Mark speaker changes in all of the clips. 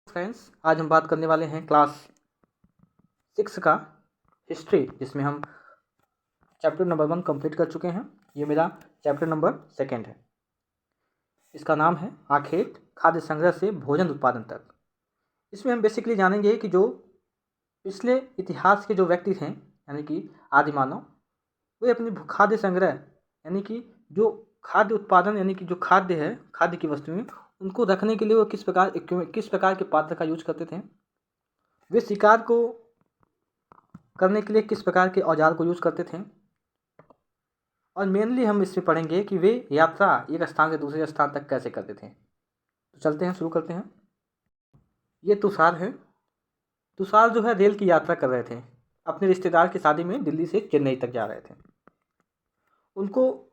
Speaker 1: Friends, आज हम बात करने वाले हैं क्लास 6 का हिस्ट्री, जिसमें हम चैप्टर नंबर 1 कंप्लीट कर चुके हैं। ये मेरा चैप्टर नंबर 2 है। इसका नाम है आखेट खाद्य संग्रह से भोजन उत्पादन तक। इसमें हम बेसिकली जानेंगे कि जो पिछले इतिहास के जो व्यक्ति थे, यानी कि आदि मानव, वे अपनी खाद्य संग्रह यानी कि जो खाद्य उत्पादन यानी कि जो खाद्य है, खाद्य की वस्तुएं, उनको रखने के लिए वो किस प्रकार के पात्र का यूज करते थे। वे शिकार को करने के लिए किस प्रकार के औजार को यूज करते थे। और मेनली हम इसमें पढ़ेंगे कि वे यात्रा एक स्थान से दूसरे स्थान तक कैसे करते थे। तो चलते हैं, शुरू करते हैं। ये तुषार है। तुषार जो है रेल की यात्रा कर रहे थे। अपने रिश्तेदार की शादी में दिल्ली से चेन्नई तक जा रहे थे। उनको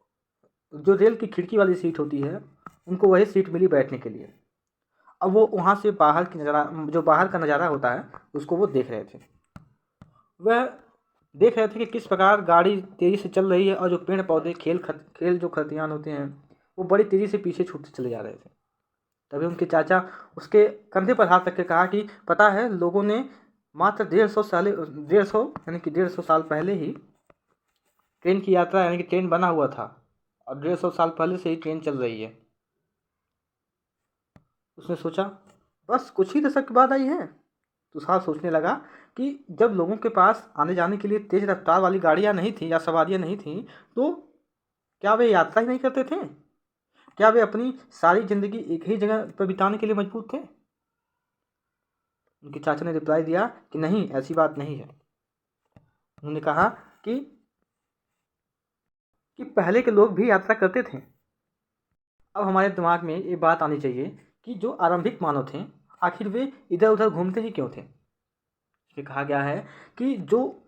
Speaker 1: जो रेल की खिड़की वाली सीट होती है, उनको वही सीट मिली बैठने के लिए। अब वो वहाँ से बाहर की नज़ारा, जो बाहर का नज़ारा होता है, उसको वो देख रहे थे। वह देख रहे थे कि किस प्रकार गाड़ी तेज़ी से चल रही है और जो पेड़ पौधे खेल जो खतियान होते हैं, वो बड़ी तेज़ी से पीछे छूटते चले जा रहे थे। तभी उनके चाचा उसके कंधे पर हाथ रख के कहा कि पता है, लोगों ने मात्र 150 साल पहले ही ट्रेन की यात्रा यानी कि ट्रेन बना हुआ था और 150 साल पहले से ही ट्रेन चल रही है। उसने सोचा बस कुछ ही दशक बाद आई है। तुषार सोचने लगा कि जब लोगों के पास आने जाने के लिए तेज रफ्तार वाली गाड़ियां नहीं थी या सवारियां नहीं थी, तो क्या वे यात्रा ही नहीं करते थे? क्या वे अपनी सारी जिंदगी एक ही जगह पर बिताने के लिए मजबूर थे? उनके चाचा ने रिप्लाई दिया कि नहीं, ऐसी बात नहीं है। उन्होंने कहा कि पहले के लोग भी यात्रा करते थे। अब हमारे दिमाग में ये बात आनी चाहिए कि जो आरंभिक मानव थे, आखिर वे इधर उधर घूमते ही क्यों थे? इसमें कहा गया है कि जो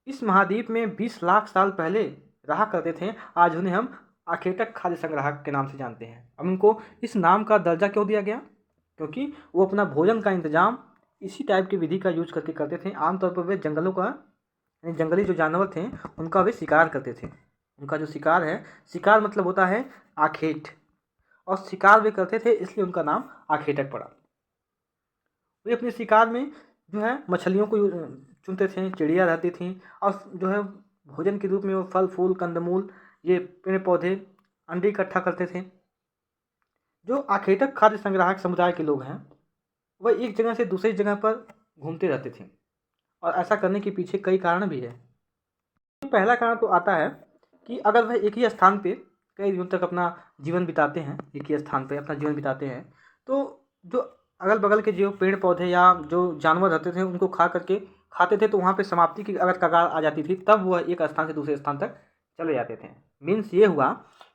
Speaker 1: इस महाद्वीप में 20 लाख साल पहले रहा करते थे, आज उन्हें हम आखेटक खाद्य संग्राहक के नाम से जानते हैं। अब उनको इस नाम का दर्जा क्यों दिया गया? क्योंकि वो अपना भोजन का इंतजाम इसी टाइप की विधि का यूज करके करते थे। आमतौर पर वे जंगलों का यानी जंगली जो जानवर थे, उनका वे शिकार करते थे। उनका जो शिकार है, शिकार मतलब होता है आखेट, और शिकार वे करते थे, इसलिए उनका नाम आखेटक पड़ा। वे अपने शिकार में जो है मछलियों को चुनते थे, चिड़िया रहती थी, और जो है भोजन के रूप में वो फल फूल कंदमूल, ये पेड़ पौधे, अंडे इकट्ठा करते थे। जो आखेटक खाद्य संग्राहक समुदाय के लोग हैं, वह एक जगह से दूसरी जगह पर घूमते रहते थे, और ऐसा करने के पीछे कई कारण भी है। पहला कारण तो आता है कि अगर वह एक ही स्थान पे कई दिनों तक अपना जीवन बिताते हैं, एक ही स्थान पे अपना जीवन बिताते हैं, तो जो अगल बगल के जो पेड़ पौधे या जो जानवर रहते थे, उनको खाते थे, तो वहाँ पे समाप्ति की अगर कगार आ जाती थी, तब वह एक स्थान से दूसरे स्थान तक चले जाते थे। मीन्स ये हुआ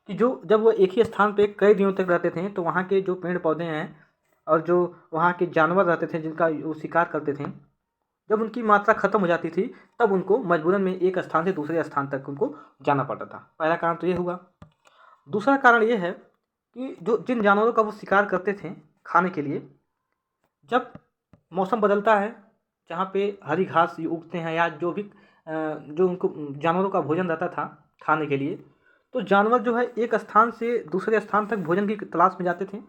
Speaker 1: कि जब वो एक ही स्थान पे कई दिनों तक रहते थे, तो वहाँ के जो पेड़ पौधे हैं और जो वहाँ के जानवर रहते थे जिनका वो शिकार करते थे, जब उनकी मात्रा खत्म हो जाती थी, तब उनको मजबूरन में एक स्थान से दूसरे स्थान तक उनको जाना पड़ता था। पहला कारण तो ये हुआ। दूसरा कारण ये है कि जिन जानवरों का वो शिकार करते थे खाने के लिए, जब मौसम बदलता है, जहाँ पे हरी घास उगते हैं या जो भी जो उनको जानवरों का भोजन रहता था खाने के लिए, तो जानवर जो है एक स्थान से दूसरे स्थान तक भोजन की तलाश में जाते थे।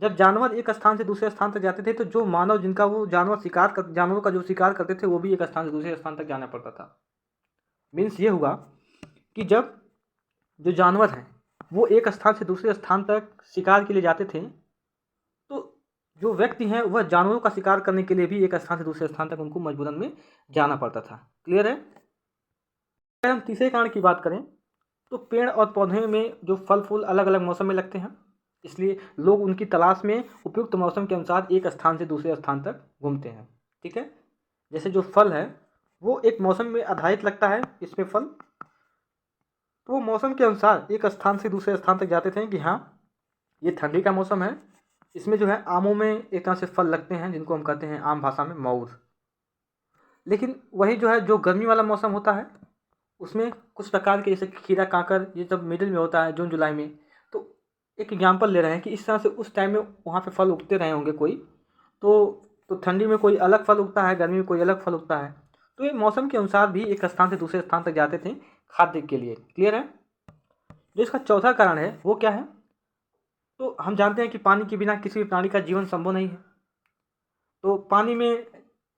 Speaker 1: जब जानवर एक स्थान से दूसरे स्थान तक जाते थे, तो जो मानव जिनका वो जानवरों का जो शिकार करते थे, वो भी एक स्थान से दूसरे स्थान तक जाना पड़ता था। मीन्स ये हुआ कि जब जो जानवर हैं वो एक स्थान से दूसरे स्थान तक शिकार के लिए जाते थे, तो जो व्यक्ति हैं वह जानवरों का शिकार करने के लिए भी एक स्थान से दूसरे स्थान तक उनको मजबूरन में जाना पड़ता था। क्लियर है? अगर हम तीसरे कारण की बात करें, तो पेड़ और पौधे में जो फल फूल अलग अलग मौसम में लगते हैं, इसलिए लोग उनकी तलाश में उपयुक्त मौसम के अनुसार एक स्थान से दूसरे स्थान तक घूमते हैं। ठीक है? जैसे जो फल है वो एक मौसम में आधारित लगता है, इसमें फल, तो वो मौसम के अनुसार एक स्थान से दूसरे स्थान तक जाते थे कि हाँ, ये ठंडी का मौसम है, इसमें जो है आमों में एक तरह से फल लगते हैं जिनको हम कहते हैं आम भाषा में मऊर। लेकिन वही जो है जो गर्मी वाला मौसम होता है, उसमें कुछ प्रकार के जैसे खीरा कांकर, ये जब मिडिल में होता है जून जुलाई में, तो एक एग्जाम्पल ले रहे हैं कि इस तरह से उस टाइम में वहाँ पे फल उगते रहे होंगे कोई, तो ठंडी में कोई अलग फल उगता है, गर्मी में कोई अलग फल उगता है। तो ये मौसम के अनुसार भी एक स्थान से दूसरे स्थान तक जाते थे खाद्य के लिए। क्लियर है? जो इसका चौथा कारण है वो क्या है? तो हम जानते हैं कि पानी के बिना किसी भी प्राणी का जीवन संभव नहीं है। तो पानी में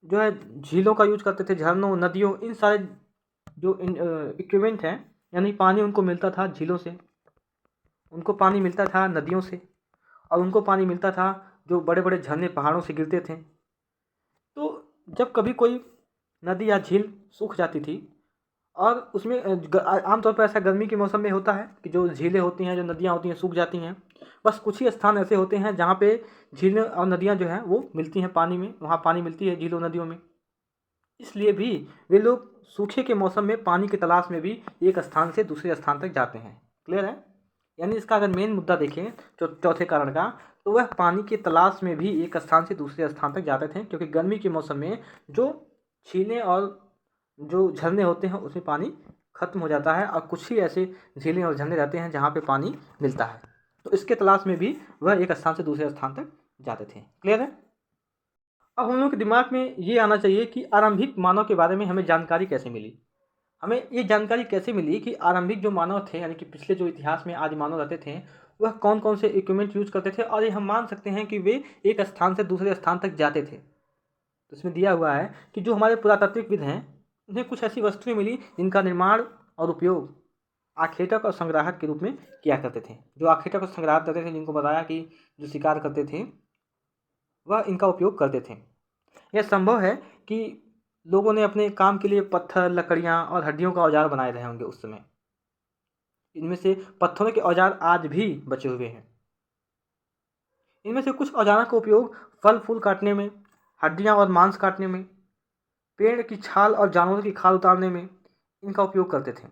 Speaker 1: जो है झीलों का यूज करते थे, झरनों, नदियों, इन सारे जो इक्विपमेंट हैं, यानी पानी उनको मिलता था झीलों से, उनको पानी मिलता था नदियों से, और उनको पानी मिलता था जो बड़े बड़े झरने पहाड़ों से गिरते थे। तो जब कभी कोई नदी या झील सूख जाती थी, और उसमें आमतौर पर ऐसा गर्मी के मौसम में होता है कि जो झीलें होती हैं, जो नदियाँ होती हैं, सूख जाती हैं। बस कुछ ही स्थान ऐसे होते हैं जहाँ पे झीलें और नदियाँ जो हैं वो मिलती हैं पानी में, वहाँ पानी मिलती है झीलों नदियों में। इसलिए भी वे लोग सूखे के मौसम में पानी की तलाश में भी एक स्थान से दूसरे स्थान तक जाते हैं। क्लियर है? यानी इसका अगर मेन मुद्दा देखें चौथे कारण का, तो वह पानी की तलाश में भी एक स्थान से दूसरे स्थान तक जाते थे, क्योंकि गर्मी के मौसम में जो झीलें और जो झरने होते हैं उसमें पानी खत्म हो जाता है, और कुछ ही ऐसे झीलें और झरने रहते हैं जहाँ पे पानी मिलता है। तो इसके तलाश में भी वह एक स्थान से दूसरे स्थान तक जाते थे। क्लियर है? अब हम लोग के दिमाग में ये आना चाहिए कि आरंभिक मानव के बारे में हमें जानकारी कैसे मिली। हमें ये जानकारी कैसे मिली कि आरंभिक जो मानव थे, यानी कि पिछले जो इतिहास में आदि मानव रहते थे, वह कौन कौन से इक्विपमेंट यूज करते थे, और ये हम मान सकते हैं कि वे एक स्थान से दूसरे स्थान तक जाते थे। तो इसमें दिया हुआ है कि जो हमारे पुरातात्विकविद हैं, उन्हें कुछ ऐसी वस्तुएं मिली जिनका निर्माण और उपयोग आखेटक और संग्राहक के रूप में किया करते थे। जो आखेटक और संग्राहक करते थे, जिनको बताया कि जो शिकार करते थे वह इनका उपयोग करते थे। यह संभव है कि लोगों ने अपने काम के लिए पत्थर, लकड़ियाँ और हड्डियों का औजार बनाए रहे होंगे उस समय। इनमें से पत्थरों के औजार आज भी बचे हुए हैं। इनमें से कुछ औजारों का उपयोग फल फूल काटने में, हड्डियाँ और मांस काटने में, पेड़ की छाल और जानवरों की खाल उतारने में इनका उपयोग करते थे।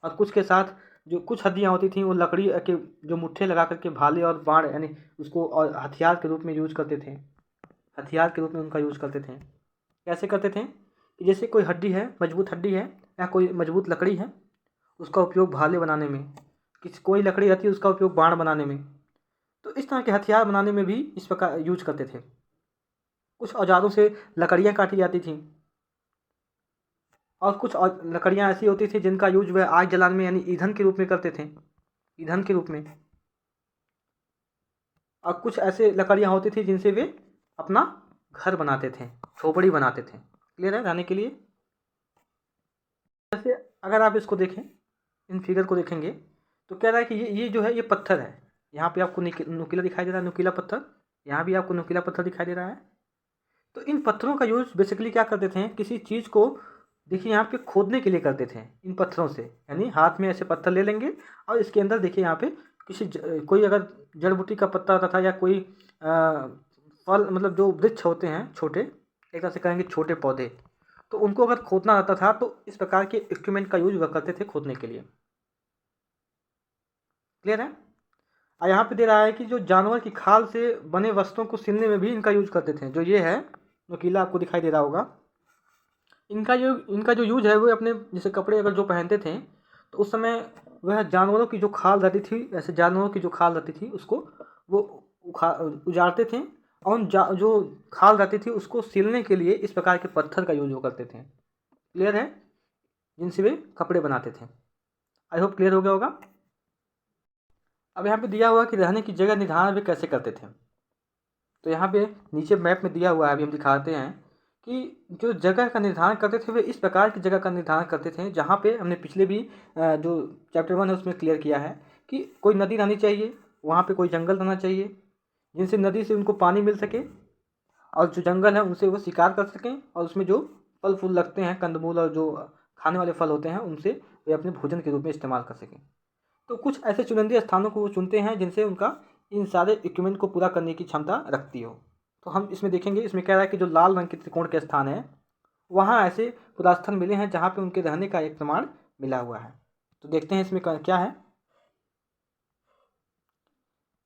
Speaker 1: और कुछ के साथ जो कुछ हड्डियाँ होती थीं वो लकड़ी के जो मुट्ठे लगा करके भाले और बाण, यानी उसको और हथियार के रूप में यूज करते थे। हथियार के रूप में उनका यूज करते थे। कैसे करते थे कि जैसे कोई हड्डी है, मजबूत हड्डी है, या कोई मजबूत लकड़ी है, उसका उपयोग भाले बनाने में, कोई लकड़ी रहती है उसका उपयोग बाण बनाने में। तो इस तरह के हथियार बनाने में भी इस प्रकार यूज करते थे। कुछ औजारों से लकड़ियाँ काटी जाती थीं, और कुछ लकड़ियाँ ऐसी होती थी जिनका यूज वह आग जलाने में, यानी ईंधन के रूप में करते थे, ईंधन के रूप में। और कुछ ऐसे लकड़ियाँ होती थी जिनसे वे अपना घर बनाते थे, झोपड़ी बनाते थे। क्लियर है? रहने के लिए। जैसे अगर आप इसको देखें, इन फिगर को देखेंगे, तो कह रहा है कि ये जो है ये पत्थर है। यहाँ पे आपको नुकीला दिखाई दे रहा है, नुकीला पत्थर। यहाँ भी आपको नुकीला पत्थर दिखाई दे रहा है। तो इन पत्थरों का यूज बेसिकली क्या करते थे, किसी चीज़ को देखिए यहाँ पे खोदने के लिए करते थे इन पत्थरों से। यानी हाथ में ऐसे पत्थर ले लेंगे, और इसके अंदर देखिए यहाँ पे कोई अगर जड़ बूटी का पत्ता होता था, या कोई फल, मतलब जो वृक्ष होते हैं छोटे, एक तरह से कहेंगे छोटे पौधे, तो उनको अगर खोदना रहता था तो इस प्रकार के इंस्ट्रूमेंट का यूज वह करते थे खोदने के लिए। क्लियर है? और यहाँ पे दे रहा है कि जो जानवर की खाल से बने वस्तुओं को सिलने में भी इनका यूज करते थे। जो ये है नुकीला आपको दिखाई दे रहा होगा, इनका जो यूज है वो अपने जैसे कपड़े अगर जो पहनते थे, तो उस समय वह जानवरों की जो खाल रहती थी, ऐसे जानवरों की जो खाल रहती थी उसको वो उजाड़ते थे, और जो खाल रहती थी उसको सिलने के लिए इस प्रकार के पत्थर का यूज वो करते थे। क्लियर है? जिनसे वे कपड़े बनाते थे। आई होप क्लियर हो गया होगा। अब यहाँ पे दिया हुआ कि रहने की जगह निर्धारण वे कैसे करते थे। तो यहाँ पे नीचे मैप में दिया हुआ है, अभी हम दिखाते हैं कि जो जगह का निर्धारण करते थे वे इस प्रकार की जगह का निर्धारण करते थे, जहाँ पे हमने पिछले भी जो चैप्टर 1 है उसमें क्लियर किया है कि कोई नदी रहनी चाहिए, वहाँ पे कोई जंगल रहना चाहिए, जिनसे नदी से उनको पानी मिल सके, और जो जंगल है उनसे वो शिकार कर सकें, और उसमें जो फल फूल लगते हैं, कंदमूल और जो खाने वाले फल होते हैं, उनसे वे अपने भोजन के रूप में इस्तेमाल कर सकें। तो कुछ ऐसे चुनिंदे स्थानों को वो चुनते हैं जिनसे उनका इन सारे इक्विपमेंट को पूरा करने की क्षमता रखती हो। तो हम इसमें देखेंगे, इसमें कह रहा है कि जो लाल रंग के त्रिकोण के स्थान है, वहाँ ऐसे पुरास्थल मिले हैं जहाँ पे उनके रहने का एक प्रमाण मिला हुआ है। तो देखते हैं इसमें क्या है।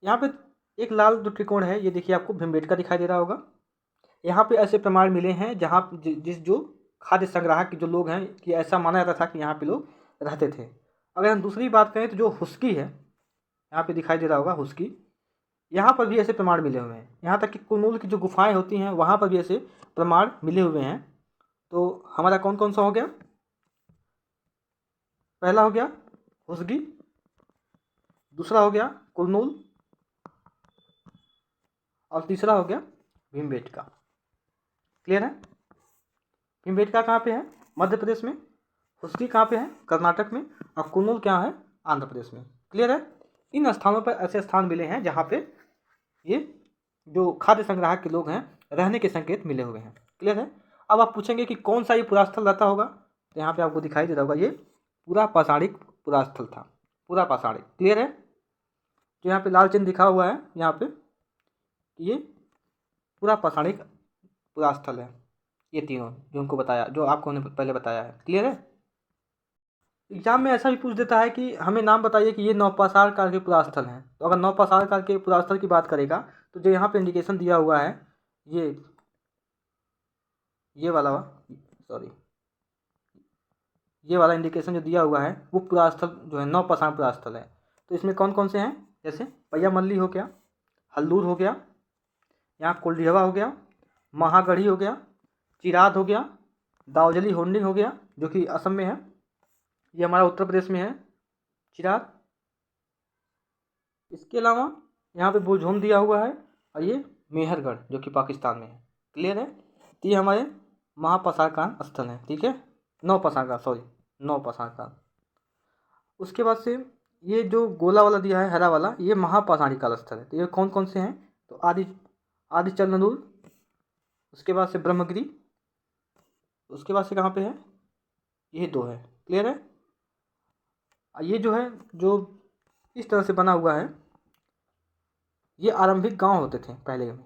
Speaker 1: यहाँ पे एक लाल जो त्रिकोण है, ये देखिए आपको भीमबेटका दिखाई दे रहा होगा। यहाँ पे ऐसे प्रमाण मिले हैं जहाँ जिस जो खाद्य संग्राहक के जो लोग हैं, कि ऐसा माना जाता था कि यहाँ पे लोग रहते थे। अगर हम दूसरी बात करें तो जो हुस्की है, यहाँ पे दिखाई दे रहा होगा हुस्की, यहाँ पर भी ऐसे प्रमाण मिले हुए हैं। यहाँ तक कि कुरनूल की जो गुफाएं होती हैं वहाँ पर भी ऐसे प्रमाण मिले हुए हैं। तो हमारा कौन कौन सा हो गया? पहला हो गया हुस्गी, दूसरा हो गया कुरनूल, और तीसरा हो गया भीमबेटका। क्लियर है। भीमबेटका कहाँ पे है? मध्य प्रदेश में। हुस्की कहाँ पे है? कर्नाटक में। और कुन्नुल क्या है? आंध्र प्रदेश में। क्लियर है। इन स्थानों पर ऐसे स्थान मिले हैं जहाँ पे ये जो खाद्य संग्राहक के लोग हैं रहने के संकेत मिले हुए हैं। क्लियर है। अब आप पूछेंगे कि कौन सा ये पुरास्थल रहता होगा, तो यहाँ पे आपको दिखाई दे रहा होगा ये पूरा पाषाणिक पुरास्थल था, पूरा पाषाणिक। क्लियर है। जो यहाँ पे लाल चिन्ह दिखा हुआ है यहाँ पे, ये पूरा पाषाणिक पुरास्थल है। ये तीनों जो उनको बताया, जो आपको पहले बताया है। क्लियर है। एग्जाम में ऐसा भी पूछ देता है कि हमें नाम बताइए कि ये नवपाषाण काल के पुरास्थल हैं। तो अगर नवपाषाण काल के पुरास्थल की बात करेगा तो जो यहाँ पे इंडिकेशन दिया हुआ है ये वाला सॉरी ये वाला इंडिकेशन जो दिया हुआ है वो पुरास्थल जो है नवपाषाण पुरास्थल है। तो इसमें कौन कौन से हैं? जैसे पय्यामल्ली हो गया, हल्दूर हो गया, यहाँ कोल्डिहवा हो गया, महागढ़ी हो गया, चिराद हो गया, दावजली होंडी हो गया जो कि असम में है, ये हमारा उत्तर प्रदेश में है चिराग। इसके अलावा यहाँ पे बोझोन दिया हुआ है और ये मेहरगढ़ जो कि पाकिस्तान में है। क्लियर है। तो ये हमारे महापाषाण स्थल हैं। ठीक है, नवपाषाण काल। उसके बाद से ये जो गोला वाला दिया है हरा वाला, ये महापाषाणी काल स्थल है। तो ये कौन कौन से हैं? तो आदि चंदनूर, उसके बाद से ब्रह्मगिरी, उसके बाद से कहाँ पे है? ये दो है। क्लियर है। ये जो है जो इस तरह से बना हुआ है, ये आरंभिक गांव होते थे पहले में।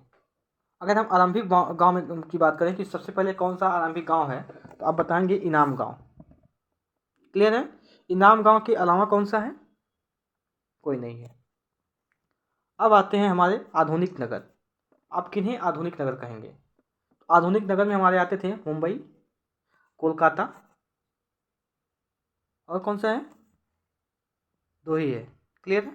Speaker 1: अगर हम आरंभिक गांव में की बात करें कि सबसे पहले कौन सा आरंभिक गांव है, तो आप बताएंगे इनाम गांव। क्लियर है। इनाम गांव के अलावा कौन सा है? कोई नहीं है। अब आते हैं हमारे आधुनिक नगर। आप किन्हें आधुनिक नगर कहेंगे? आधुनिक नगर में हमारे आते थे मुंबई, कोलकाता, और कौन सा है? दो ही है। क्लियर है।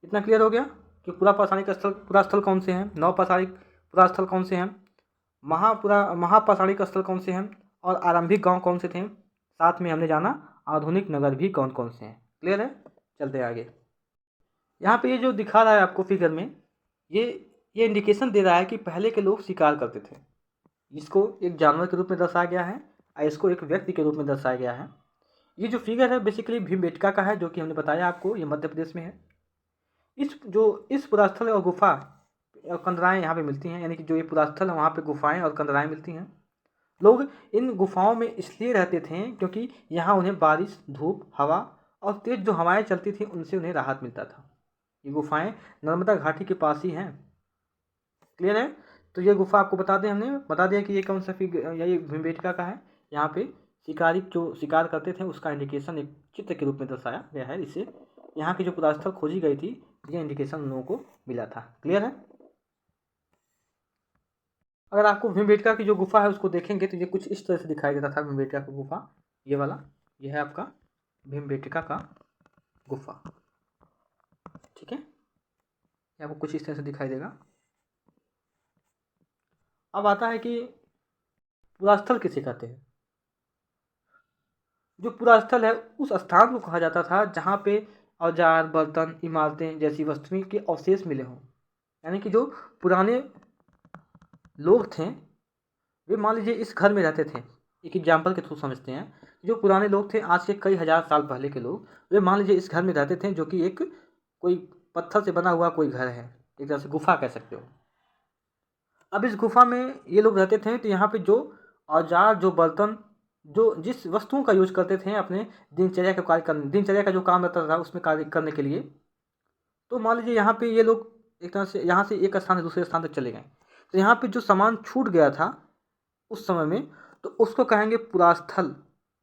Speaker 1: इतना क्लियर हो गया कि पूरा स्थल कौन से हैं, नवपाषाणिक पूरा स्थल कौन से हैं, महापाषाणिक स्थल कौन से हैं, और आरंभिक गांव कौन से थे। साथ में हमने जाना आधुनिक नगर भी कौन कौन से हैं। क्लियर है। चलते हैं आगे। यहाँ पे ये जो दिखा रहा है आपको फिगर में, ये इंडिकेशन दे रहा है कि पहले के लोग शिकार करते थे। इसको एक जानवर के रूप में दर्शाया गया है और इसको एक व्यक्ति के रूप में दर्शाया गया है। ये जो फिगर है बेसिकली भीमबेटका का है, जो कि हमने बताया आपको, ये मध्य प्रदेश में है। इस पुरास्थल और गुफा और कंदराएँ यहाँ पे मिलती हैं, यानी कि जो ये पुरास्थल है वहाँ पे गुफाएं और कंदराएँ मिलती हैं। लोग इन गुफाओं में इसलिए रहते थे क्योंकि यहाँ उन्हें बारिश, धूप, हवा और तेज जो हवाएं चलती थी उनसे उन्हें राहत मिलता था। ये गुफाएं नर्मदा घाटी के पास ही हैं। क्लियर है। तो ये गुफा आपको हमने बता दिया कि ये कौन सा ये भीमबेटका का है। यहाँ पे शिकारी जो शिकार करते थे उसका इंडिकेशन एक चित्र के रूप में दर्शाया गया है। इससे यहाँ की जो पुरास्थल खोजी गई थी ये इंडिकेशन उन लोगों को मिला था। क्लियर है। अगर आपको भीमबेटका की जो गुफा है उसको देखेंगे तो ये कुछ इस तरह से दिखाई देता था। भीमबेटका की गुफा ये वाला, ये है आपका भीमबेटका का गुफा। ठीक है, ये आपको कुछ इस तरह से दिखाई देगा। अब आता है कि पुरास्थल किसे कहते हैं। जो पुरास्थल है उस स्थान को कहा जाता था जहाँ पे औजार, बर्तन, इमारतें जैसी वस्तुएं के अवशेष मिले हों। यानी कि जो पुराने लोग थे वे मान लीजिए इस घर में रहते थे। एक एग्जाम्पल के थ्रू समझते हैं। जो पुराने लोग थे आज से कई हजार साल पहले के लोग, वे मान लीजिए इस घर में रहते थे जो कि एक कोई पत्थर से बना हुआ कोई घर है, एक तरह से गुफा कह सकते हो। अब इस गुफा में ये लोग रहते थे तो यहाँ पे जो औजार, जो बर्तन, जो जिस वस्तुओं का यूज करते थे अपने दिनचर्या का जो काम रहता था उसमें कार्य करने के लिए, तो मान लीजिए यहाँ पे ये लोग एक तरह से यहाँ से एक स्थान से दूसरे स्थान तक चले गए। तो यहाँ पे जो सामान छूट गया था उस समय में, तो उसको कहेंगे पुरास्थल।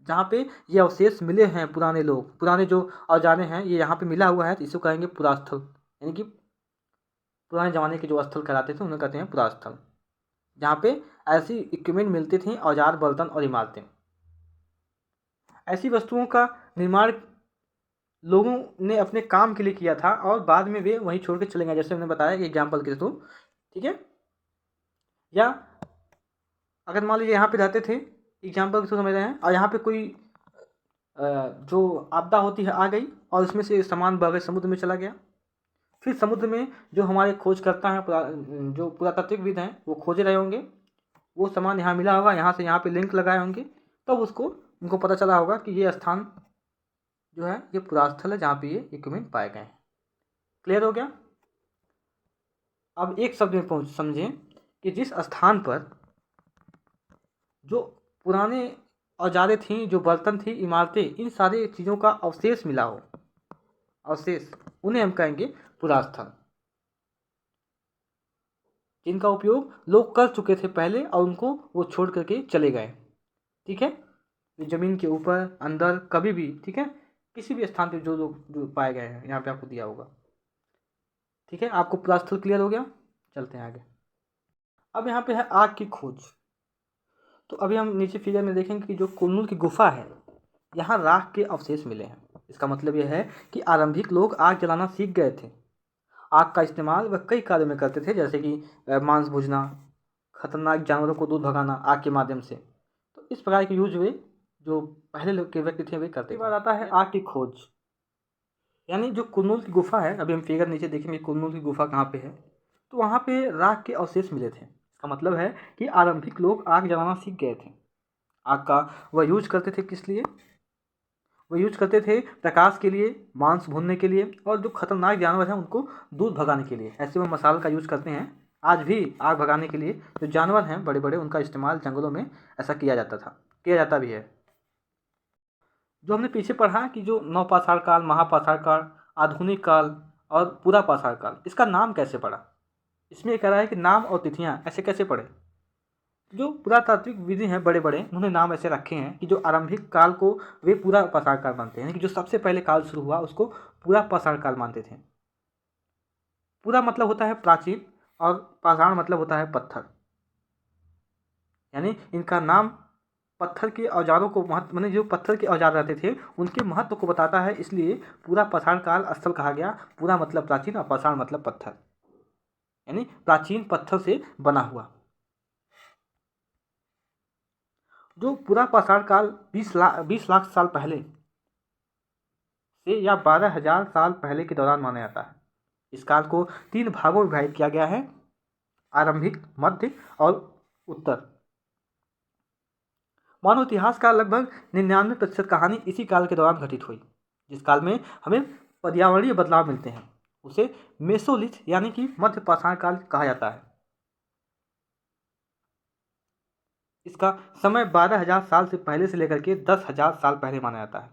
Speaker 1: जहाँ पे ये अवशेष मिले हैं, पुराने जो औजारें हैं ये यहाँ पे मिला हुआ है, तो इसको कहेंगे पुरास्थल। यानी कि पुराने ज़माने के जो स्थल कहलाते थे उन्हें कहते हैं पुरास्थल, जहाँ पे ऐसी इक्विपमेंट मिलती थी, औजार, बर्तन और इमारतें। ऐसी वस्तुओं का निर्माण लोगों ने अपने काम के लिए किया था और बाद में वे वहीं छोड़ के चले गए, जैसे मैंने बताया कि एग्जाम्पल के थ्रू। ठीक है। या अगर मान लीजिए यहाँ पे रहते थे, एग्जाम्पल के थ्रू समझ रहे हैं, और यहाँ पे कोई जो आपदा होती है आ गई और उसमें से सामान बह गए, समुद्र में चला गया। फिर समुद्र में जो हमारे खोजकर्ता हैं, जो पुरातात्विकविद हैं, वो खोजे रहे होंगे वो सामान यहाँ मिला होगा, यहाँ से यहाँ पे लिंक लगाए होंगे, तब उनको पता चला होगा कि ये स्थान जो है ये पुरास्थल है जहाँ पे ये इक्विपमेंट पाए गए हैं। क्लियर हो गया। अब एक शब्द में समझें कि जिस स्थान पर जो पुराने औजारें थीं, जो बर्तन थी, इमारतें, इन सारी चीज़ों का अवशेष मिला हो, अवशेष, उन्हें हम कहेंगे पुरास्थल, जिनका उपयोग लोग कर चुके थे पहले और उनको वो छोड़ करके चले गए। ठीक है, ज़मीन के ऊपर, अंदर, कभी भी, ठीक है, किसी भी स्थान पे जो लोग जो पाए गए हैं, यहाँ पे आपको दिया होगा। ठीक है, आपको पुरास्थल क्लियर हो गया। चलते हैं आगे। अब यहाँ पे है आग की खोज। तो अभी हम नीचे फिगर में देखेंगे कि जो कुल्लू की गुफा है, यहाँ राख के अवशेष मिले हैं। इसका मतलब यह है कि आरंभिक लोग आग जलाना सीख गए थे। आग का इस्तेमाल वह कई कार्यों में करते थे, जैसे कि मांस भूजना, खतरनाक जानवरों को दूर भगाना आग के माध्यम से। तो इस प्रकार के यूज वे जो पहले लोग के व्यक्ति थे वे करते। बात आता है आग की खोज, यानी जो कुल्लू की गुफा है, अभी हम फिगर नीचे देखेंगे कुल्लू की गुफा कहाँ पे है, तो वहाँ पे राख के अवशेष मिले थे। इसका मतलब है कि आरंभिक लोग आग जलाना सीख गए थे। आग का वह यूज करते थे किस लिए? वह यूज करते थे प्रकाश के लिए, मांस भूनने के लिए, और जो खतरनाक जानवर हैं उनको दूर भगाने के लिए। ऐसे वो मसाले का यूज करते हैं। आज भी आग भगाने के लिए जो जानवर हैं बड़े बड़े, उनका इस्तेमाल जंगलों में ऐसा किया जाता था, किया जाता भी है। जो हमने पीछे पढ़ा कि जो नवपाषाण काल, महापाषाण काल, आधुनिक काल और पूरा पाषाण काल, इसका नाम कैसे पड़ा? इसमें ये कह रहा है कि नाम और तिथियाँ ऐसे कैसे पड़े। जो पुरातात्विक विधि हैं बड़े बड़े, उन्होंने नाम ऐसे रखे हैं कि जो आरंभिक काल को वे पूरा पाषाण काल मानते हैं, कि जो सबसे पहले काल शुरू हुआ उसको पूरा पाषाण काल मानते थे। पूरा मतलब होता है प्राचीन और पाषाण मतलब होता है पत्थर, यानी इनका नाम पत्थर के औजारों को महत्व, माने जो पत्थर के औजार रहते थे उनके महत्व को बताता है, इसलिए पूरा पाषाण काल स्थल कहा गया। पूरा मतलब प्राचीन और पाषाण मतलब पत्थर, यानी प्राचीन पत्थर से बना हुआ। जो पूरा पाषाण काल 20 लाख साल पहले से या 12,000 साल पहले के दौरान माना जाता है। इस काल को 3 भागों में विभाजित किया गया है, आरंभिक, मध्य और उत्तर। मानव इतिहास का लगभग 99% कहानी इसी काल के दौरान घटित हुई। जिस काल में हमें पर्यावरणीय बदलाव मिलते हैं उसे मेसोलिथ यानी कि मध्य पाषाण काल कहा जाता है। इसका समय 12,000 साल से पहले से लेकर के 10,000 साल पहले माना जाता है।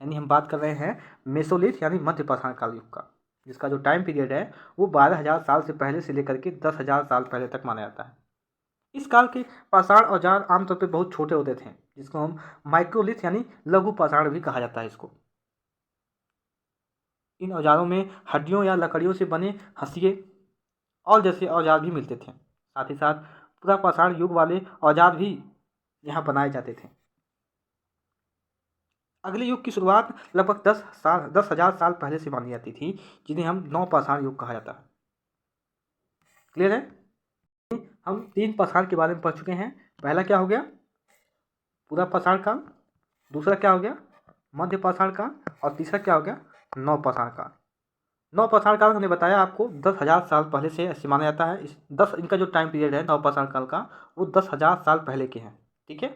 Speaker 1: यानी हम बात कर रहे हैं मेसोलिथ यानी मध्य पाषाण काल युग का, जिसका जो टाइम पीरियड है वो 12,000 साल से पहले से लेकर के 10,000 साल पहले तक माना जाता है। इस काल के पाषाण औजार आमतौर पर बहुत छोटे होते थे, जिसको हम माइक्रोलिथ यानी लघु पाषाण भी कहा जाता है इसको। इन औजारों में हड्डियों या लकड़ियों से बने हंसिए और जैसे औजार भी मिलते थे। साथ ही साथ पूरा पाषाण युग वाले औजार भी यहाँ बनाए जाते थे। अगले युग की शुरुआत लगभग 10,000 साल पहले से मानी जाती थी, जिन्हें हम नवपाषाण युग कहा जाता है। क्लियर है? हम 3 पाषाण के बारे में पढ़ चुके हैं। पहला क्या हो गया? पूरा पाषाण काल। दूसरा क्या हो गया? मध्य पाषाण काल। और तीसरा क्या हो गया? नवपाषाण काल। नवपाषाण काल हमने बताया आपको 10,000 साल पहले से ऐसे माना जाता है। इनका जो टाइम पीरियड है नवपाषाण काल का वो 10,000 साल पहले के हैं। ठीक है,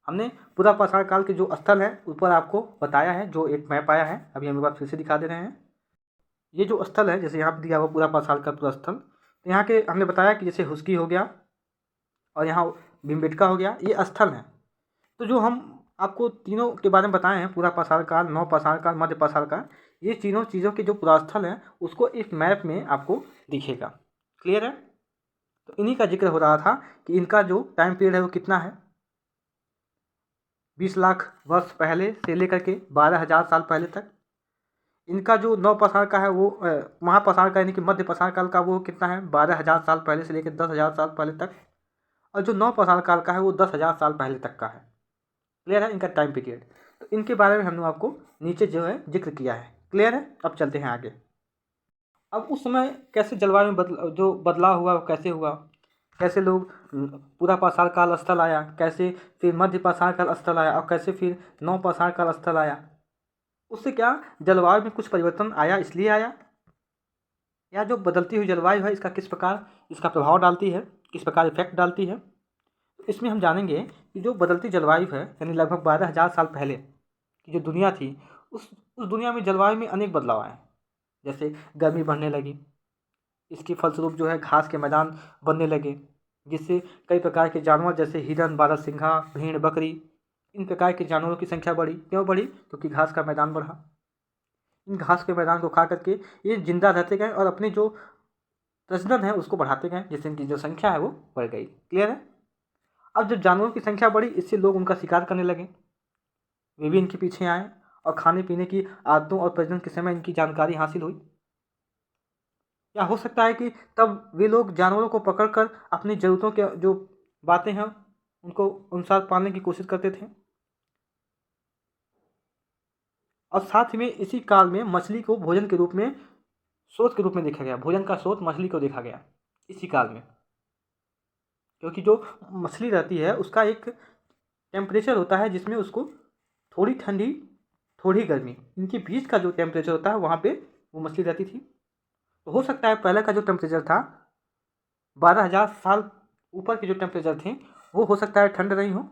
Speaker 1: हमने पूरा पाषाण काल के जो स्थल है ऊपर आपको बताया है, जो एक मैप आया है, अभी हम एक बार फिर से दिखा दे रहे हैं। ये जो स्थल है, जैसे यहाँ पर दिया हुआ पूरा पाषाण का पूरा स्थल, तो यहाँ के हमने बताया कि जैसे हुस्की हो गया और यहाँ भीमबेटका हो गया, ये स्थल हैं। तो जो हम आपको तीनों के बारे में बताए हैं, पूरा पाषाण काल, नवपाषाण काल, मध्य पाषाण काल, ये तीनों चीज़ों के जो पुरास्थल हैं उसको इस मैप में आपको दिखेगा। क्लियर है? तो इन्हीं का जिक्र हो रहा था कि इनका जो टाइम पीरियड है वो कितना है, 20 लाख वर्ष पहले से लेकर के 12,000 साल पहले तक। इनका जो नवपाषाण का है वो महापाषाण का यानी कि मध्य पाषाण काल का वो कितना है, 12,000 साल पहले से लेकर 10,000 साल पहले तक। और जो नवपाषाण काल का है वो 10,000 साल पहले तक का है। क्लियर है इनका टाइम पीरियड? तो इनके बारे में हमने आपको नीचे जो है जिक्र किया है। क्लियर है? अब चलते हैं आगे। अब उस समय कैसे जलवायु में जो बदलाव हुआ वो कैसे हुआ, कैसे लोग पूरा पाषाण काल स्थल आया, कैसे फिर मध्य पाषाण काल स्थल आया और कैसे फिर नवपाषाण काल स्थल आया, उससे क्या जलवायु में कुछ परिवर्तन आया, इसलिए आया, या जो बदलती हुई जलवायु है इसका किस प्रकार इसका प्रभाव डालती है, किस प्रकार इफेक्ट डालती है। इसमें हम जानेंगे कि जो बदलती जलवायु है, यानी लगभग 12,000 साल पहले की जो दुनिया थी, उस दुनिया में जलवायु में अनेक बदलाव आए। जैसे गर्मी बढ़ने लगी, इसके फलस्वरूप जो है घास के मैदान बनने लगे, जिससे कई प्रकार के जानवर जैसे हिरन, बारहसिंघा, भेड़, बकरी, इन प्रकार के जानवरों की संख्या बढ़ी। क्यों बढ़ी? क्योंकि घास का मैदान बढ़ा। इन घास के मैदान को खा करके ये जिंदा रहते गए और अपने जो प्रजनन है उसको बढ़ाते गए, जिससे इनकी जो संख्या है वो बढ़ गई। क्लियर है? अब जब जानवरों की संख्या बढ़ी, इससे लोग उनका शिकार करने लगे, वे भी इनके पीछे आए और खाने पीने की आदतों और प्रजनन के समय इनकी जानकारी हासिल हुई। या हो सकता है कि तब वे लोग जानवरों को पकड़कर अपनी ज़रूरतों के जो बातें हैं उनको अनुसार पालने की कोशिश करते थे। और साथ में इसी काल में मछली को भोजन के रूप में, स्रोत के रूप में देखा गया। भोजन का स्रोत मछली को देखा गया इसी काल में, क्योंकि जो मछली रहती है उसका एक टेम्परेचर होता है जिसमें उसको थोड़ी ठंडी थोड़ी गर्मी, इनके बीच का जो टेम्परेचर होता है वहाँ पे वो मछली रहती थी। तो हो सकता है पहले का जो टेम्परेचर था 12,000 साल ऊपर के जो टेम्परेचर थे वो हो सकता है ठंड नहीं हो।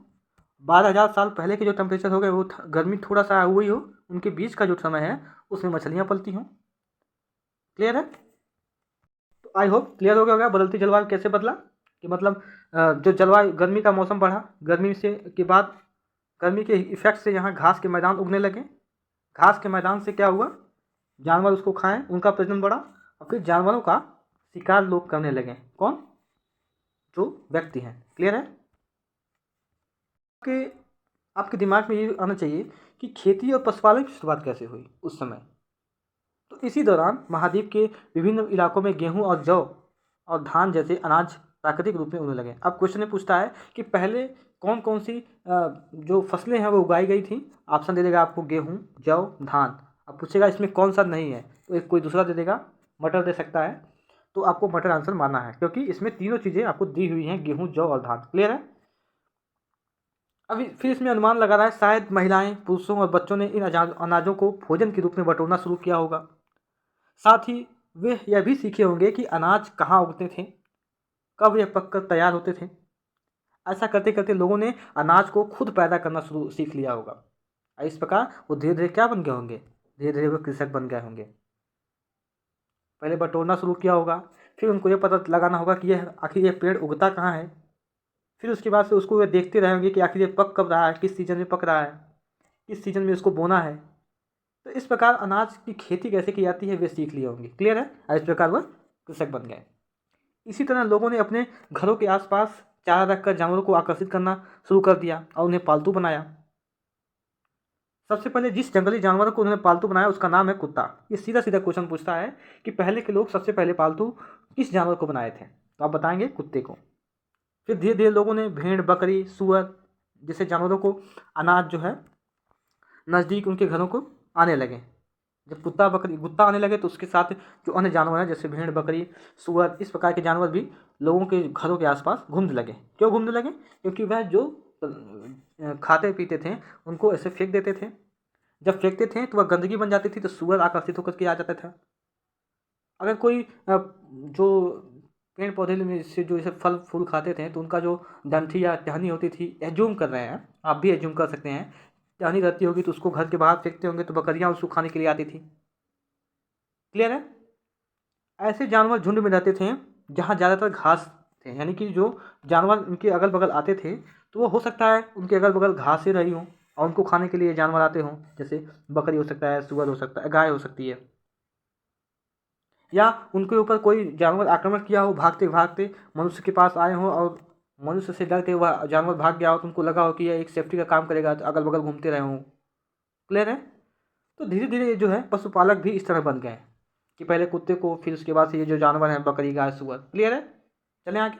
Speaker 1: 12,000 साल पहले के जो टेम्परेचर हो गए वो गर्मी थोड़ा सा हुई हो, उनके बीच का जो समय है उसमें मछलियाँ पलती हों। क्लियर है? तो आई होप क्लियर हो गया होगा बदलती जलवायु कैसे बदला, कि मतलब जो जलवायु, गर्मी का मौसम बढ़ा, गर्मी से के बाद गर्मी के इफेक्ट से यहाँ घास के मैदान उगने लगे। घास के मैदान से क्या हुआ? जानवर उसको खाएं, उनका प्रजनन बढ़ा और फिर जानवरों का शिकार लोग करने लगे। कौन? जो व्यक्ति हैं। क्लियर है? कि आपके दिमाग में ये आना चाहिए कि खेती और पशुपालन की शुरुआत कैसे हुई उस समय। तो इसी दौरान महाद्वीप के विभिन्न इलाकों में गेहूं और जौ और धान जैसे अनाज प्राकृतिक रूप में उगने लगे। अब क्वेश्चन ये पूछता है कि पहले कौन कौन सी जो फसलें हैं वो उगाई गई थी। ऑप्शन दे देगा आपको गेहूं, जौ, धान। अब पूछेगा इसमें कौन सा नहीं है, तो एक कोई दूसरा दे देगा, मटर दे सकता है। तो आपको मटर आंसर मानना है, क्योंकि इसमें तीनों चीज़ें आपको दी हुई हैं, गेहूँ, जौ और धान। क्लियर है? अभी फिर इसमें अनुमान लगा रहा है शायद महिलाएं, पुरुषों और बच्चों ने इन अनाजों को भोजन के रूप में बटोरना शुरू किया होगा। साथ ही वे यह भी सीखे होंगे कि अनाज कहाँ उगते थे, कब यह पककर तैयार होते थे। ऐसा करते करते लोगों ने अनाज को खुद पैदा करना शुरू सीख लिया होगा और इस प्रकार वो धीरे धीरे क्या बन गए होंगे? धीरे धीरे वो कृषक बन गए होंगे। पहले बटोरना शुरू किया होगा, फिर उनको ये पता लगाना होगा कि यह आखिर ये पेड़ उगता कहाँ है। फिर उसके बाद से उसको वे देखते रहेंगे कि आखिर ये पक कब रहा है, किस सीज़न में पक रहा है, किस सीज़न में उसको बोना है। तो इस प्रकार अनाज की खेती कैसे की जाती है वे सीख लिए होंगे। क्लियर है? और इस प्रकार वह कृषक बन गए। इसी तरह लोगों ने अपने घरों के आसपास चारा रखकर जानवरों को आकर्षित करना शुरू कर दिया और उन्हें पालतू बनाया। सबसे पहले जिस जंगली जानवर को उन्होंने पालतू बनाया उसका नाम है कुत्ता। ये सीधा सीधा क्वेश्चन पूछता है कि पहले के लोग सबसे पहले पालतू किस जानवर को बनाए थे, तो आप बताएंगे कुत्ते को। फिर धीरे धीरे लोगों ने भेड़, बकरी, सुअर जैसे जानवरों को अनाज जो है नज़दीक उनके घरों को आने लगे। जब कुत्ता आने लगे तो उसके साथ जो अन्य जानवर हैं जैसे भेड़, बकरी, सुअर, इस प्रकार के जानवर भी लोगों के घरों के आसपास घूमने लगे। क्यों घूमने लगे? क्योंकि वह जो खाते पीते थे उनको ऐसे फेंक देते थे। जब फेंकते थे तो वह गंदगी बन जाती थी, तो सुअर आकर्षित होकर के आ जाता था। अगर कोई जो पेड़ पौधे में से जो जैसे फल फूल खाते थे तो उनका जो डंठी या टहनी होती थी, एज्यूम कर रहे हैं, आप भी एज्यूम कर सकते हैं, टहनी रहती होगी तो उसको घर के बाहर फेंकते होंगे तो बकरियां उसको खाने के लिए आती थी। क्लियर है? ऐसे जानवर झुंड में रहते थे जहाँ ज़्यादातर घास थे, यानी कि जो जानवर उनके अगल बगल आते थे तो वो हो सकता है उनके अगल बगल घास ही रही हो और उनको खाने के लिए जानवर आते हों। जैसे बकरी हो सकता है, सुअर हो सकता है, गाय हो सकती है, या उनके ऊपर कोई जानवर आक्रमण किया हो, भागते भागते मनुष्य के पास आए हों और मनुष्य से डर के वह जानवर भाग गया हो तो उनको लगा हो कि यह एक सेफ्टी का काम करेगा तो अगल बगल घूमते रहे हों। क्लियर है? तो धीरे धीरे ये जो है पशुपालक भी इस तरह बन गए कि पहले कुत्ते को, फिर उसके बाद से ये जो जानवर हैं बकरी, गाय, सुअर। क्लियर है? चलें आगे।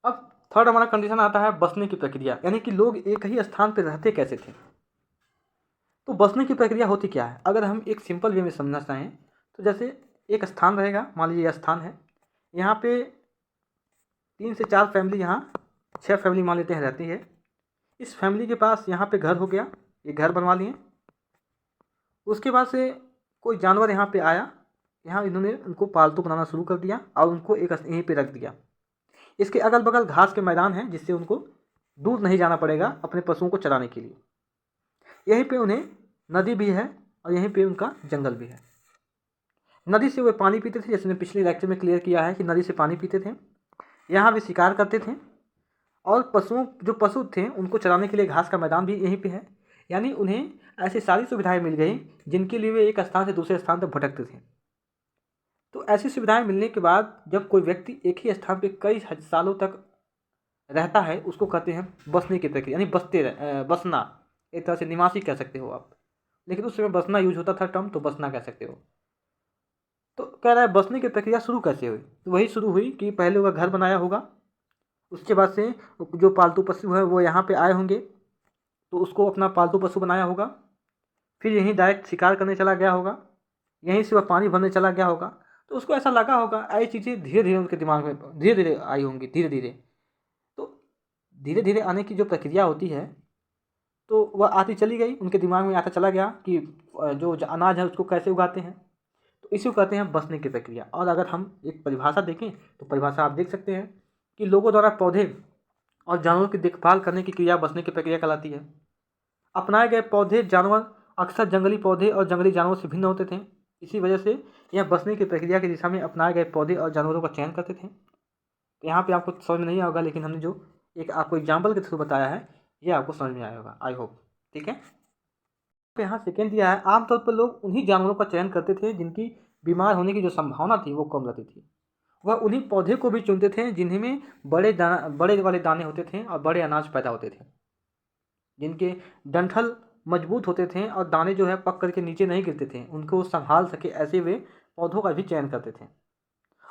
Speaker 1: अब थर्ड हमारा कंडीशन आता है बसने की प्रक्रिया, यानी कि लोग एक ही स्थान पर रहते कैसे थे। तो बसने की प्रक्रिया होती क्या है? अगर हम एक सिंपल वे में समझना चाहें तो जैसे एक स्थान रहेगा, मान लीजिए यह स्थान है, यहाँ पे 3 से 4 फैमिली, यहाँ 6 फैमिली मान लेते हैं रहती है। इस फैमिली के पास यहाँ पे घर हो गया, ये घर बनवा लिए। उसके बाद से कोई जानवर यहाँ पे आया, यहाँ इन्होंने उनको पालतू बनाना शुरू कर दिया और उनको एक यहीं पे रख दिया। इसके अगल बगल घास के मैदान हैं जिससे उनको दूर नहीं जाना पड़ेगा अपने पशुओं को चराने के लिए। यहीं पे उन्हें नदी भी है और यहीं पे उनका जंगल भी है। नदी से वे पानी पीते थे, जैसे मैंने पिछले लेक्चर में क्लियर किया है कि नदी से पानी पीते थे। यहाँ वे शिकार करते थे और जो पशु थे उनको चराने के लिए घास का मैदान भी यहीं पे है। यानी उन्हें ऐसी सारी सुविधाएं मिल गई जिनके लिए वे एक स्थान से दूसरे स्थान तक भटकते थे। तो ऐसी सुविधाएं मिलने के बाद जब कोई व्यक्ति एक ही स्थान पर कई सालों तक रहता है उसको कहते हैं बसने की प्रक्रिया, यानी बसना। एक तरह से निवासी कह सकते हो आप, लेकिन उस समय बसना यूज होता था टर्म, तो बसना कह सकते हो। तो कह रहा है बसने की प्रक्रिया शुरू कैसे हुई? तो वही शुरू हुई कि पहले वह घर बनाया होगा, उसके बाद से जो पालतू पशु है वो यहाँ पे आए होंगे तो उसको अपना पालतू पशु बनाया होगा, फिर यहीं डायरेक्ट शिकार करने चला गया होगा, यहीं से वह पानी भरने चला गया होगा। तो उसको ऐसा लगा होगा, ऐसी चीज़ें धीरे धीरे उनके दिमाग में धीरे धीरे आई होंगी, धीरे धीरे। तो धीरे धीरे आने की जो प्रक्रिया होती है तो वह आती चली गई, उनके दिमाग में आता चला गया कि जो अनाज है उसको कैसे उगाते हैं। तो इसी को कहते हैं बसने की प्रक्रिया। और अगर हम एक परिभाषा देखें तो परिभाषा आप देख सकते हैं कि लोगों द्वारा पौधे और जानवरों की देखभाल करने की क्रिया बसने की प्रक्रिया कहलाती है। अपनाए गए पौधे जानवर अक्सर जंगली पौधे और जंगली जानवरों से भिन्न होते थे। इसी वजह से यह बसने की प्रक्रिया की दिशा में अपनाए गए पौधे और जानवरों का चयन करते थे। तो यहाँ पे आपको समझ में नहीं आएगा, लेकिन हमने जो एक आपको एग्जाम्पल के थ्रू बताया है ये आपको समझ में आया होगा, आई होप। ठीक है, तो यहाँ सेकेंड दिया है, आमतौर पर लोग उन्हीं जानवरों का चयन करते थे जिनकी बीमार होने की जो संभावना थी वो कम रहती थी। वह उन्हीं पौधे को भी चुनते थे जिनमें बड़े वाले दाने होते थे और बड़े अनाज पैदा होते थे, जिनके डंठल मजबूत होते थे और दाने जो है पक करके नीचे नहीं गिरते थे, उनको संभाल सके ऐसे वे पौधों का भी चयन करते थे।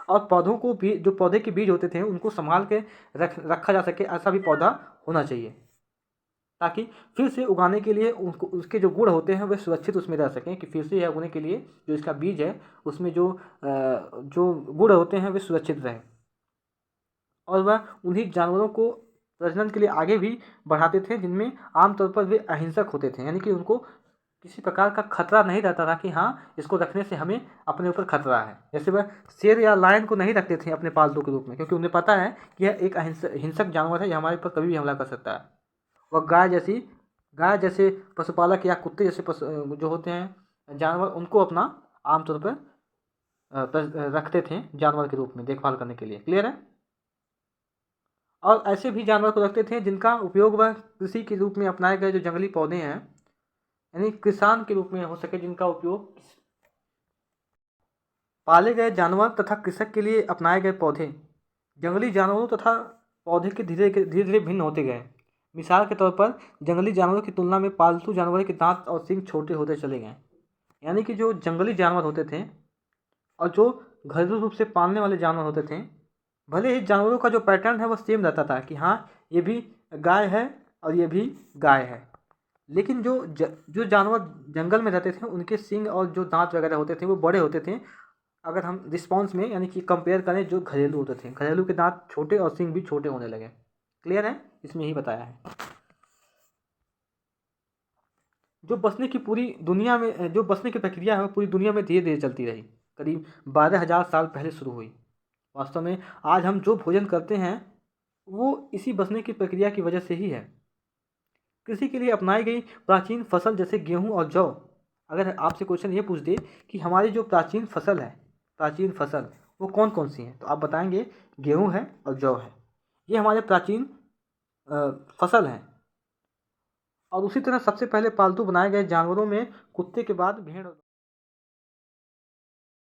Speaker 1: और पौधों को भी जो पौधे के बीज होते थे उनको संभाल के रखा जा सके ऐसा भी पौधा होना चाहिए, ताकि फिर से उगाने के लिए उसके जो गुण होते हैं वे सुरक्षित उसमें रह सकें, कि फिर से यह उगने के लिए जो इसका बीज है उसमें जो गुण होते हैं वे सुरक्षित रहें। और वह उन्हीं जानवरों को प्रजनन के लिए आगे भी बढ़ाते थे जिनमें आमतौर पर वे अहिंसक होते थे, यानी कि उनको किसी प्रकार का खतरा नहीं रहता था कि हाँ इसको रखने से हमें अपने ऊपर खतरा है। जैसे वह शेर या लायन को नहीं रखते थे अपने पालतू के रूप में, क्योंकि उन्हें पता है कि यह एक हिंसक जानवर है, यह हमारे ऊपर कभी भी हमला कर सकता है। वह गाय जैसे पशुपालक या कुत्ते जैसे पशु जो होते हैं जानवर, उनको अपना आमतौर पर रखते थे जानवर के रूप में देखभाल करने के लिए। क्लियर है? और ऐसे भी जानवर को रखते थे जिनका उपयोग वह कृषि के रूप में अपनाए गए जो जंगली पौधे हैं, यानी किसान के रूप में हो सके, जिनका उपयोग पाले गए जानवर तथा कृषक के लिए अपनाए गए पौधे जंगली जानवरों तथा पौधे के धीरे धीरे भिन्न होते गए। मिसाल के तौर पर जंगली जानवरों की तुलना में पालतू जानवरों के दांत और सींग छोटे होते चले गए। यानी कि जो जंगली जानवर होते थे और जो घरेलू रूप से पालने वाले जानवर होते थे, भले ही जानवरों का जो पैटर्न है वो सेम रहता था कि हाँ ये भी गाय है और ये भी गाय है, लेकिन जो जानवर जंगल में रहते थे उनके सींग और जो दांत वगैरह होते थे वो बड़े होते थे। अगर हम रिस्पॉन्स में यानी कि कंपेयर करें जो घरेलू होते थे, घरेलू के दांत छोटे और सींग भी छोटे होने लगे। क्लियर है? इसमें यही बताया है। जो बसने की प्रक्रिया है वो पूरी दुनिया में धीरे धीरे चलती रही, करीब 12,000 साल पहले शुरू हुई। वास्तव में आज हम जो भोजन करते हैं वो इसी बसने की प्रक्रिया की वजह से ही है। कृषि के लिए अपनाई गई प्राचीन फसल जैसे गेहूं और जौ, अगर आपसे क्वेश्चन ये पूछ दे कि हमारी जो प्राचीन फसल वो कौन कौन सी है, तो आप बताएंगे गेहूं है और जौ है, ये हमारे प्राचीन फसल हैं। और उसी तरह सबसे पहले पालतू बनाए गए जानवरों में कुत्ते के बाद भेड़